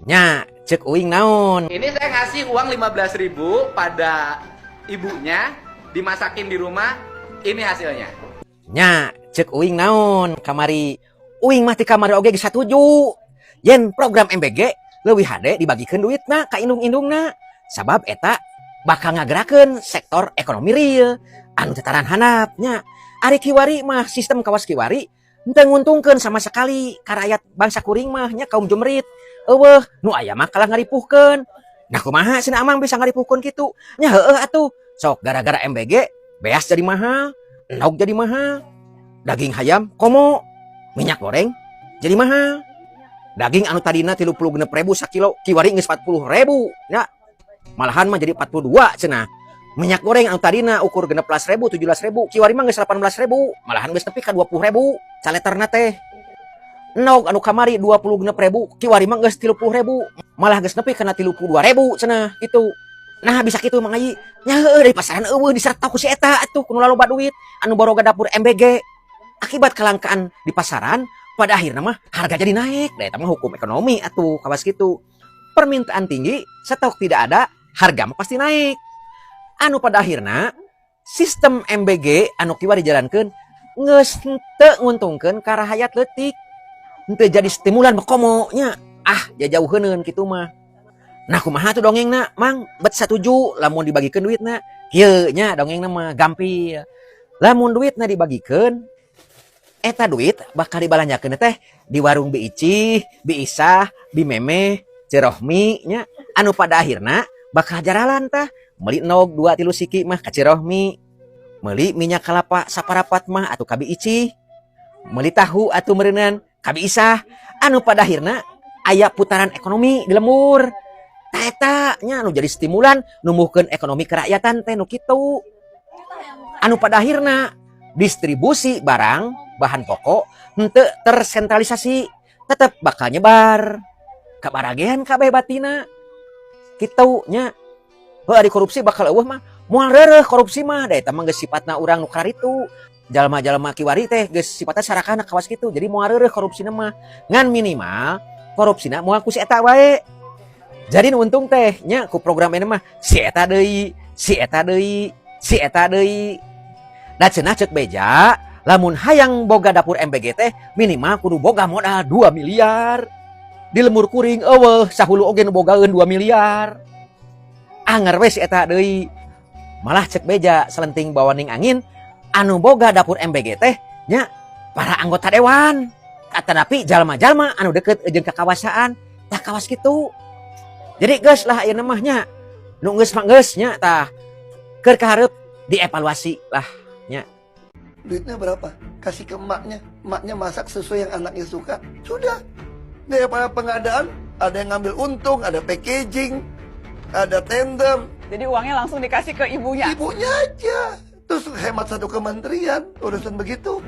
Nya, cek uing naon. Ini saya ngasih uang 15.000 pada ibunya, dimasakin di rumah, ini hasilnya. Nya, cek uing naon. Kamari, uing mah ti kamari oge geus satuju. Yen program MBG leuwih hade dibagikeun duitna ka indung-indungna. Sabab eta bakal ngagerakeun sektor ekonomi real anu tataran handapnya. Ari kiwari mah sistem kawas kiwari henteu nguntungkeun sama sekali ka rakyat bangsa kuring mah nya kaum jemrit. Eueuh, nu aya mah kalah ngaripuhkeun. Nah kumaha cenah amang bisa ngaripuhkeun kitu? Nya heueuh atuh. Sok gara-gara MBG beas jadi mahal, endog jadi mahal, daging hayam komo, minyak goreng jadi mahal. Daging anu tadina 36.000 sakilo kiwari geus 40.000 nya. Malahan mah jadi 42 cenah. Minyak goreng anu tadina ukur 16.000 17.000 kiwari mah geus 18.000, malahan geus nepi ka 20.000 caleterna teh. Nog anu kamari 26.000 kiwari mah geus 30.000, malah geus nepi kana 32.000 cenah kitu. Nah bisa kitu Mang Haji. Nya heueuh dari pasaran eueuh diserta ku si eta atuh kudu loba duit anu boroga dapur MBG. Akibat kelangkaan di pasaran, pada akhirnya mah harga jadi naik. Da eta mah hukum ekonomi atuh kawas kitu. Permintaan tinggi, stok tidak ada, harga mah pasti naik. Anu pada akhirnya sistem MBG anu kiwari dijalankeun geus teu nguntungkeun ka rakyat leutik. Henteu jadi stimulan bakomo nya. Ah, jauheuneun kitu mah. Nah kumaha tuh dongengna, Mang? Bet satuju lamun dibagikeun duitna. Kieu nya dongengna mah gampil. Lamun duitna dibagikeun, eta duit bakal dibalanjakeun teh di warung Bi Icih, Bi Isah, Bi Memeh, Cirohmi nya. Anu pada akhirna bakal jaralan tah meuli nog 2-3 siki mah ka Cirohmi. Meuli minyak kalapa saparapat mah atuh ka Bi Icih. Meuli tahu atuh meureuneuan ka Bi Isah. Anu pada akhirna aya putaran ekonomi di lembur. Tah eta nya anu jadi stimulan numbuhkeun ekonomi kerakyatan teh nu kitu. Anu pada akhirna distribusi barang bahan pokok henteu tersentralisasi, tetep bakal nyebar kabaragean kabeh batina kitu nya. Heuh ari korupsi bakal eueuh mah moal reureuh korupsi mah da eta mah geus sifatna urang nu kararitu. Jalma-jalma kiwari teh geus sifatna sarakana kawas kitu. Jadi moal reureuh korupsina mah ngan minimal korupsina moal ku si eta wae. Jadi nu untung teh nya ku program ini mah si eta deui, si eta deui, si eta deui. Da cenah ceuk beja lamun hayang boga dapur MBG teh minimal kudu boga modal 2 miliar. Di lembur kuring eueuh sahulu oge nu bogaeun 2 miliar. Anger we si eta deui. Malah cek beja selenting bawaning angin anu boga dapur MBG teh nya para anggota dewan. Tetapi jalma-jalma anu deukeut jeung kakawasaan tah kawas kitu. Jadi geus lah ayeuna mah nya nu geus mah geus nya tah keur kahareup dievaluasi lah nya. Duitnya berapa? Kasih ke emaknya. Emaknya masak sesuai yang anaknya suka. Sudah. Daripada pengadaan, ada yang ngambil untung, ada packaging, ada tender. Jadi uangnya langsung dikasih ke ibunya? Ibunya aja. Terus hemat satu kementerian, urusan begitu.